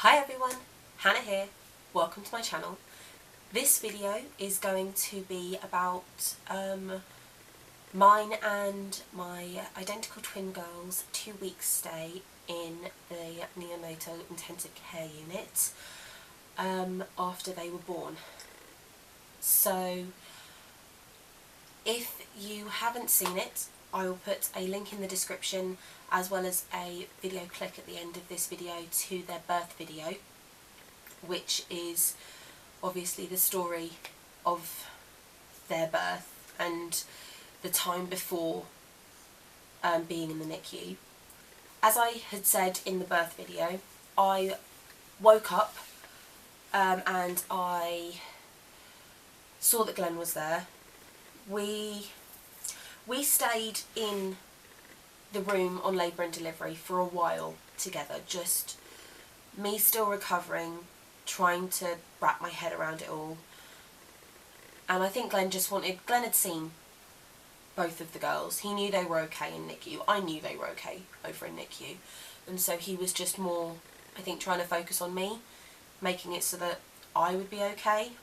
Hi everyone, Hannah here, welcome to my channel. This video is going to be about mine and my identical twin girls' 2-week stay in the neonatal intensive care unit after they were born. So if you haven't seen it, I will put a link in the description as well as a video clip at the end of this video to their birth video, which is obviously the story of their birth and the time before being in the NICU. As I had said in the birth video, I woke up and I saw that Glenn was there. We stayed in the room on labour and delivery for a while together, just me still recovering, trying to wrap my head around it all. And I think Glenn had seen both of the girls. He knew they were okay in NICU. I knew they were okay over in NICU. And so he was just more, I think, trying to focus on me, making it so that I would be okay.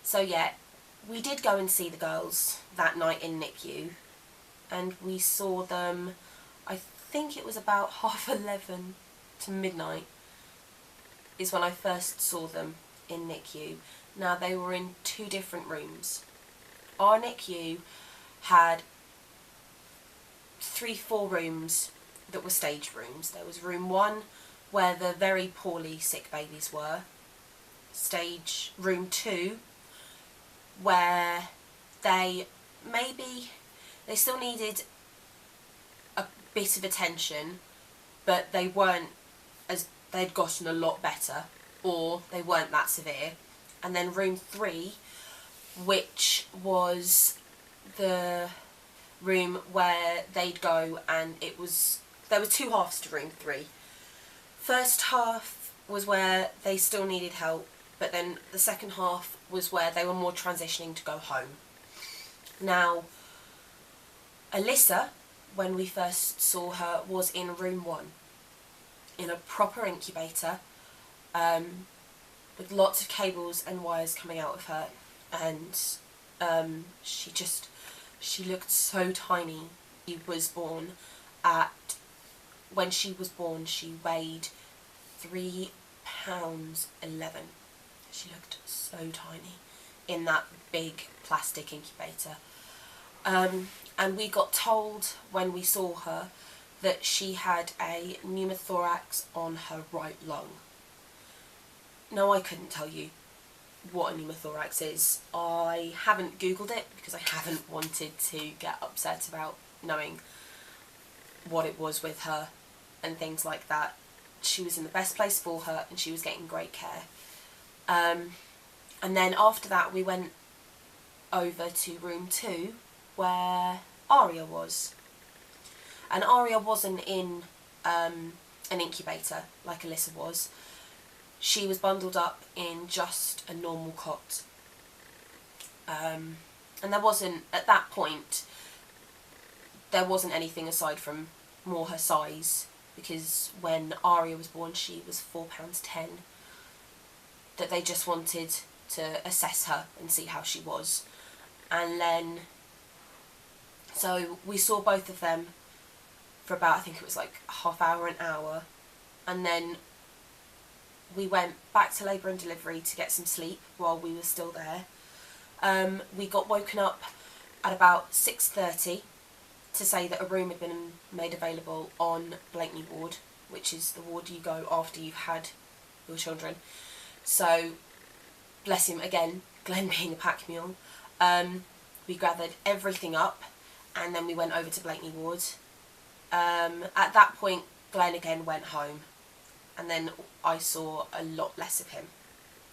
So yeah, we did go and see the girls that night in NICU, and we saw them, I think it was about 11:30 to midnight is when I first saw them in NICU. Now they were in 2 different rooms. Our NICU had 3-4 rooms that were stage rooms. There was room 1 where the very poorly sick babies were, room 2 where they still needed a bit of attention, but they'd gotten a lot better, or they weren't that severe. And then room 3, which was the room where they'd go, and there were 2 halves to room 3. First half was where they still needed help, but then the second half was where they were more transitioning to go home. Now, Alyssa, when we first saw her, was in room 1, in a proper incubator, with lots of cables and wires coming out of her, and she looked so tiny. When she was born, she weighed 3 pounds 11. She looked so tiny in that big plastic incubator. And we got told when we saw her that she had a pneumothorax on her right lung. Now, I couldn't tell you what a pneumothorax is. I haven't googled it because I haven't wanted to get upset about knowing what it was with her and things like that. She was in the best place for her and she was getting great care. And then after that we went over to room 2 where Aria was. And Aria wasn't in an incubator like Alyssa was. She was bundled up in just a normal cot. And there wasn't, at that point, there wasn't anything aside from more her size, because when Aria was born she was 4 pounds 10, that they just wanted to assess her and see how she was. And then, so we saw both of them for about, I think it was like a half hour, an hour, and then we went back to labour and delivery to get some sleep while we were still there. We got woken up at about 6:30 to say that a room had been made available on Blakeney ward, which is the ward you go after you've had your children. So, bless him again, Glenn being a pack mule, we gathered everything up and then we went over to Blakeney ward. At that point, Glenn again went home, and then I saw a lot less of him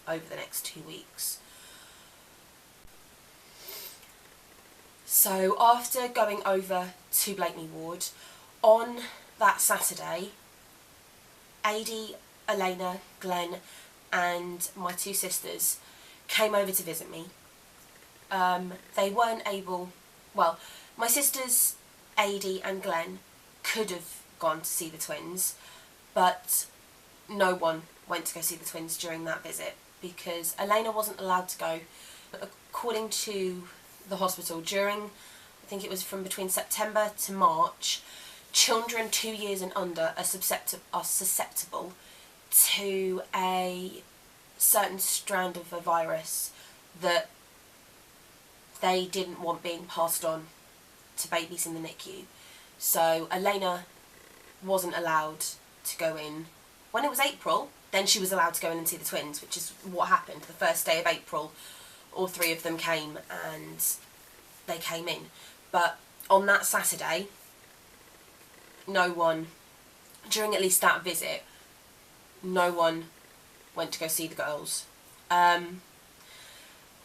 over the next 2 weeks. So after going over to Blakeney ward, on that Saturday, Adi, Elena, Glenn and my 2 sisters came over to visit me. They weren't able, well, my sisters Adi and Glenn could have gone to see the twins, but no one went to go see the twins during that visit because Elena wasn't allowed to go. According to the hospital, during, I think it was from between September to March, children 2 years and under are susceptible to a certain strand of a virus that they didn't want being passed on to babies in the NICU. So Elena wasn't allowed to go in. When it was April, then she was allowed to go in and see the twins, which is what happened. The first day of April, all 3 of them came and they came in. But on that Saturday, no one, during at least that visit, no one went to go see the girls. I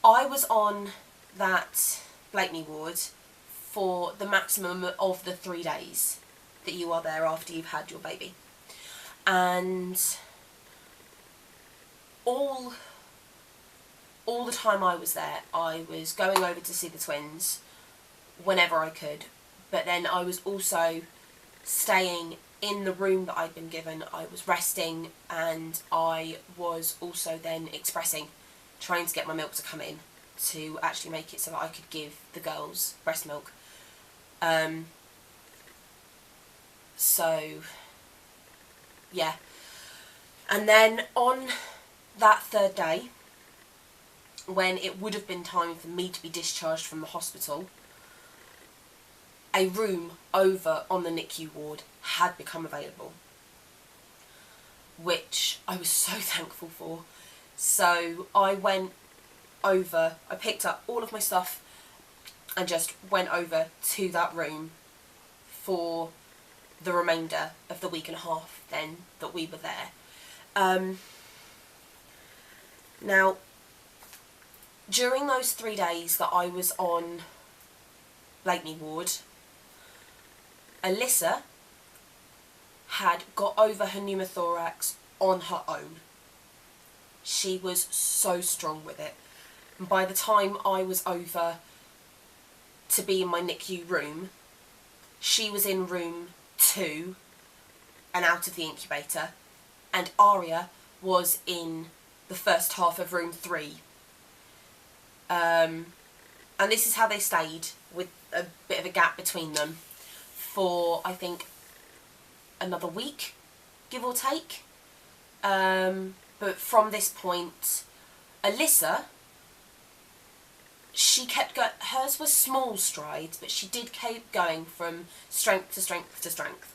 was on that Blakeney ward for the maximum of the 3 days that you are there after you've had your baby. And all the time I was there, I was going over to see the twins whenever I could, but then I was also staying in the room that I'd been given. I was resting, and I was also then expressing, trying to get my milk to come in to actually make it so that I could give the girls breast milk. So yeah, and then on that 3rd day, when it would have been time for me to be discharged from the hospital, a room over on the NICU ward had become available, which I was so thankful for. So I went over, I picked up all of my stuff and just went over to that room for the remainder of the week and a half then that we were there. Now, during those 3 days that I was on Blakeney ward, Alyssa had got over her pneumothorax on her own. She was so strong with it. And by the time I was over to be in my NICU room, she was in room 2 and out of the incubator, and Aria was in the first half of room 3. And this is how they stayed, with a bit of a gap between them, for I think another week, give or take. But from this point, Alyssa, she kept going. Hers was small strides, but she did keep going from strength to strength to strength.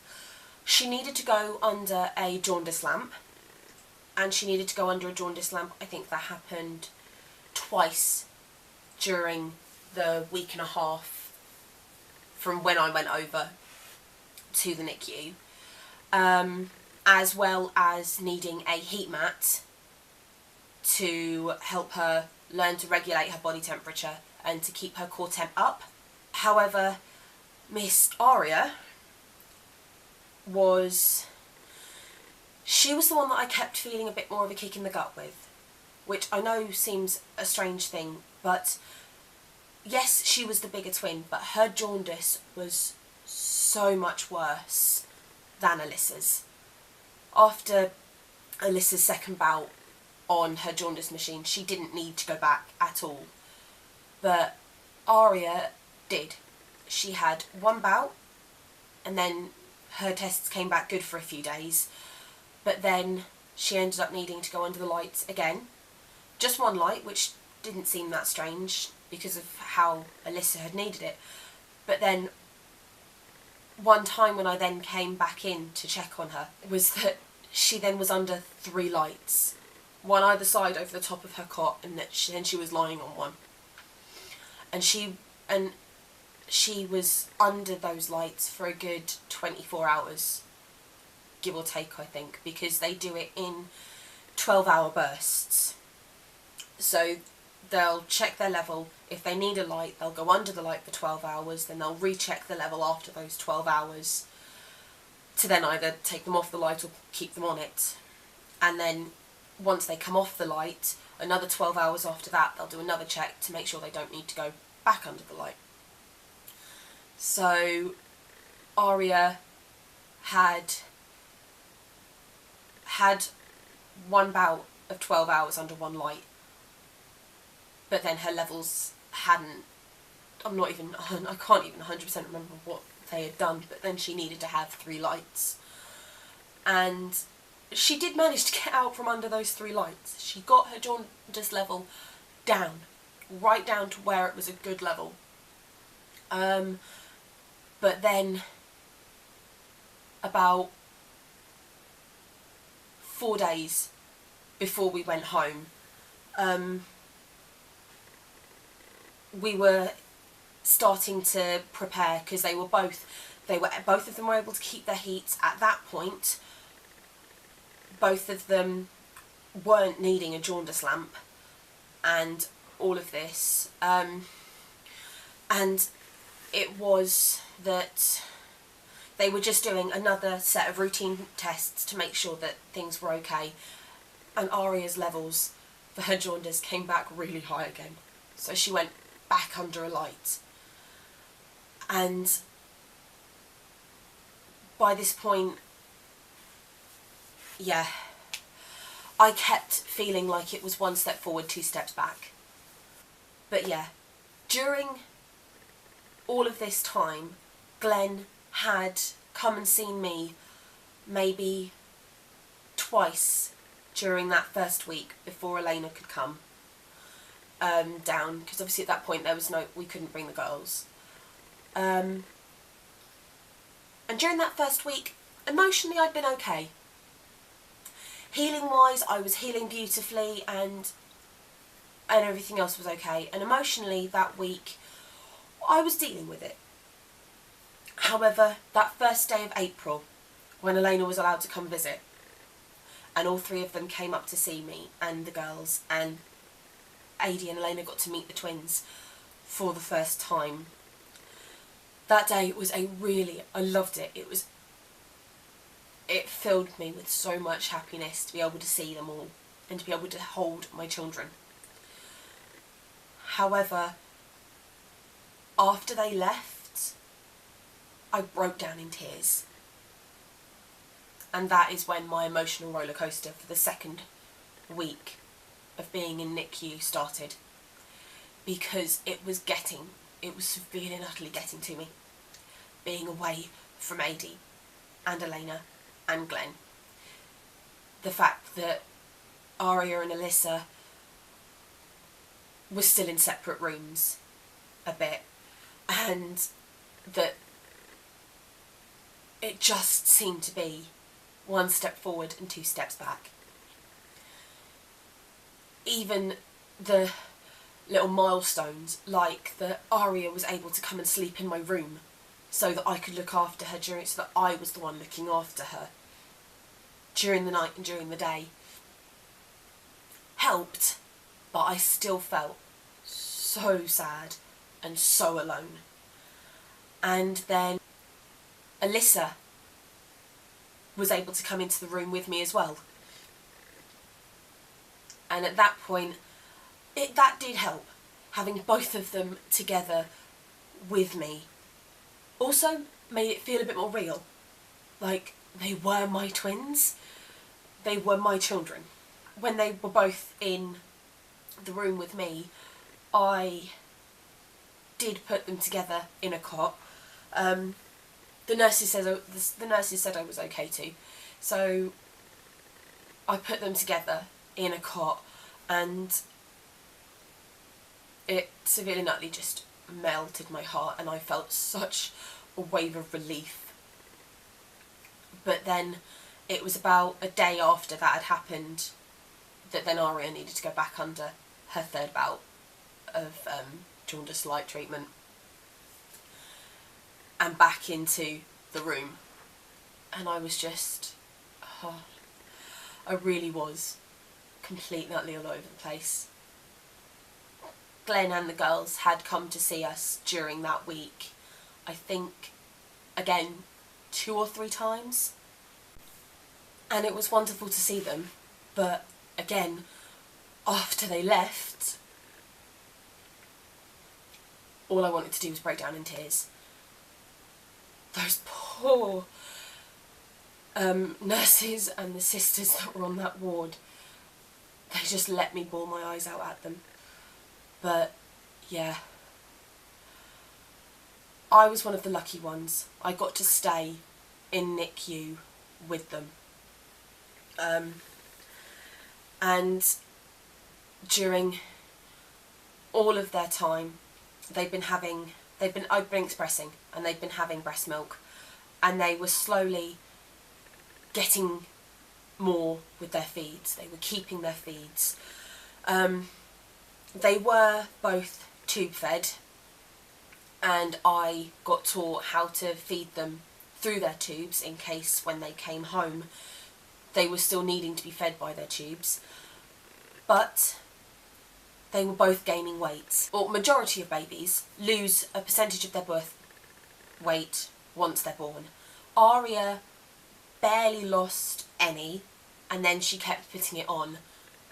She needed to go under a jaundice lamp, and she needed to go under a jaundice lamp. I think that happened twice during the week and a half from when I went over to the NICU, as well as needing a heat mat to help her learn to regulate her body temperature and to keep her core temp up. However, Miss Aria she was the one that I kept feeling a bit more of a kick in the gut with, which I know seems a strange thing, but yes, she was the bigger twin, but her jaundice was so much worse than Alyssa's. After Alyssa's second bout on her jaundice machine, she didn't need to go back at all, but Aria did. She had 1 bout, and then her tests came back good for a few days, but then she ended up needing to go under the lights again. Just 1 light, which didn't seem that strange because of how Alyssa had needed it. But then one time when I then came back in to check on her, was that she then was under 3 lights, 1 either side over the top of her cot, and then she was lying on one. And she was under those lights for a good 24 hours, give or take, I think, because they do it in 12-hour bursts. So they'll check their level. If they need a light, they'll go under the light for 12 hours, then they'll recheck the level after those 12 hours to then either take them off the light or keep them on it. And then once they come off the light, another 12 hours after that, they'll do another check to make sure they don't need to go back under the light. So Aria had one bout of 12 hours under one light, but then her levels hadn't, I can't even 100% remember what they had done, but then she needed to have 3 lights. And she did manage to get out from under those 3 lights. She got her jaundice level down, right down to where it was a good level. But then about 4 days before we went home, we were starting to prepare, because both of them were able to keep their heat at that point. Both of them weren't needing a jaundice lamp and all of this, and it was that they were just doing another set of routine tests to make sure that things were okay, and Aria's levels for her jaundice came back really high again, so she went back under a light. And by this point, yeah, I kept feeling like it was 1 step forward, 2 steps back. But yeah, during all of this time, Glenn had come and seen me maybe twice during that first week before Elena could come down, because obviously at that point we couldn't bring the girls. And during that first week, emotionally I'd been okay. Healing wise, I was healing beautifully, and everything else was okay. And emotionally that week, I was dealing with it. However, that first day of April, when Elena was allowed to come visit, and all 3 of them came up to see me and the girls, and Adi and Elena got to meet the twins for the first time. That day was I loved it. It filled me with so much happiness to be able to see them all and to be able to hold my children. However, after they left, I broke down in tears. And that is when my emotional roller coaster for the second week of being in NICU started. Because it was severely and utterly getting to me. Being away from Adi and Elena and Glenn. The fact that Aria and Alyssa were still in separate rooms a bit, and that it just seemed to be 1 step forward and 2 steps back. Even the little milestones, like that Aria was able to come and sleep in my room so that I could look after her so that I was the one looking after her during the night and during the day, helped, but I still felt so sad and so alone. And then Alyssa was able to come into the room with me as well. And at that point, that did help, having both of them together with me. Also made it feel a bit more real, like they were my twins, they were my children. When they were both in the room with me, I did put them together in a cot. The nurses said I was okay too, so I put them together in a cot, and it severely and utterly just melted my heart, and I felt such a wave of relief. But then it was about a day after that had happened that then Aria needed to go back under her 3rd bout of jaundice light treatment and back into the room. And I was just, I really was completely and utterly all over the place. Glenn and the girls had come to see us during that week, I think, again, 2 or 3 times. And it was wonderful to see them, but again, after they left, all I wanted to do was break down in tears. Those poor nurses and the sisters that were on that ward, they just let me bawl my eyes out at them. But yeah, I was one of the lucky ones. I got to stay in NICU with them. And during all of their time, I've been expressing, and they've been having breast milk, and they were slowly getting more with their feeds. They were keeping their feeds. They were both tube fed, and I got taught how to feed them through their tubes in case when they came home they were still needing to be fed by their tubes. But they were both gaining weight. Or majority of babies lose a percentage of their birth weight once they're born. Aria barely lost any, and then she kept putting it on.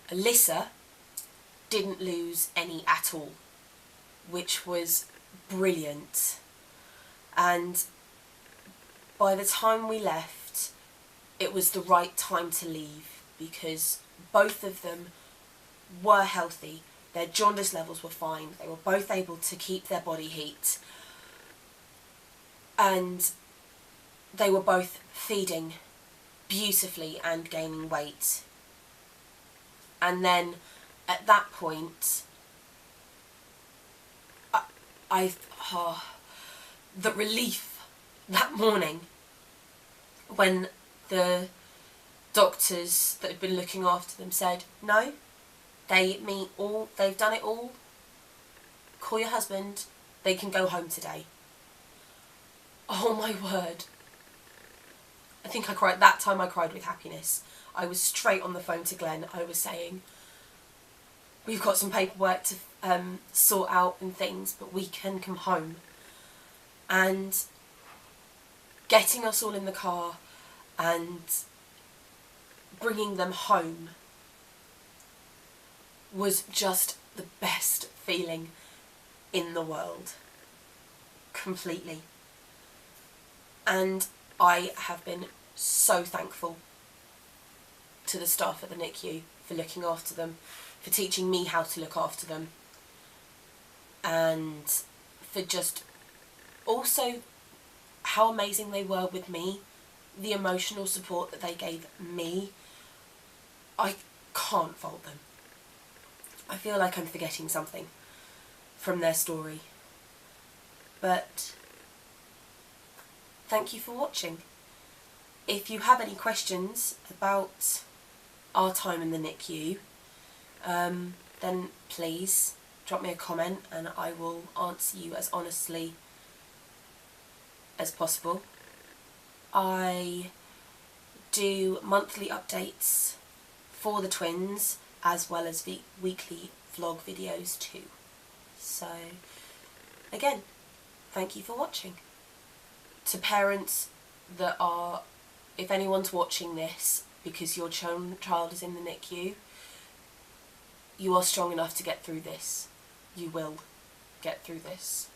Alyssa didn't lose any at all, which was brilliant. And by the time we left, it was the right time to leave, because both of them were healthy. Their jaundice levels were fine. They were both able to keep their body heat. And they were both feeding beautifully and gaining weight. And then at that point, the relief that morning when the doctors that had been looking after them said, no, they've done it all, call your husband, they can go home today. Oh my word. I think I cried, that time I cried with happiness. I was straight on the phone to Glenn. I was saying, we've got some paperwork to sort out and things, but we can come home. And getting us all in the car and bringing them home was just the best feeling in the world. Completely. And I have been so thankful to the staff at the NICU for looking after them, for teaching me how to look after them, and for just also how amazing they were with me, the emotional support that they gave me. I can't fault them. I feel like I'm forgetting something from their story, but thank you for watching. If you have any questions about our time in the NICU, then please drop me a comment and I will answer you as honestly as possible. I do monthly updates for the twins as well as the weekly vlog videos too. So again, thank you for watching. To parents that are, if anyone's watching this because your child is in the NICU, you are strong enough to get through this. You will get through this.